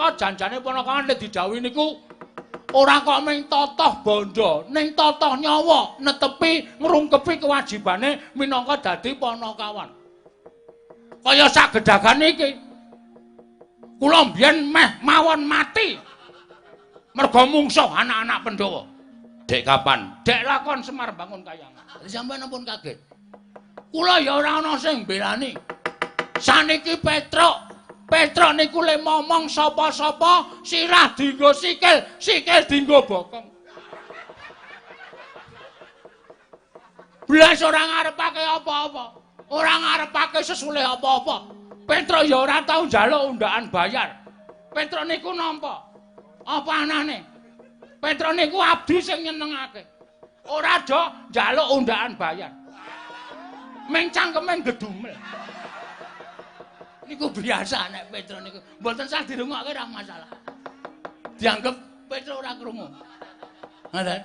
Ponaka janjane Ponakawan nek didhawuhi niku ora kok mung totoh bondo, ning totoh nyawa netepi ngrungkepi kewajibane minangka dadi Ponakawan. Kaya sagedagan iki. Kula mbiyen meh mawon mati. Merga mungsuh anak-anak Pandhawa. Dek kapan? Dek lakon Semar Bangun Kayangan. Sampeyan ampun kaget. Kula ya ora ana sing mbelani. Saniki Petruk niku le momong sapa-sapa sirah dienggo sikil, sikil dienggo bokong. Blas ora ngarepake apa-apa. Ora ngarepake sesule apa-apa. Petruk ya ora tau njaluk undakan bayar. Petruk niku nampa. Apa anane? Petruk niku abdi sing nyenengake. Ora do njaluk undakan bayar. Ming cangkeme gedumel. Niku biasa nek Petruk niku. Mboten sah dirungokke ora masalah. Dianggep Petruk ora krungu. Ngoten.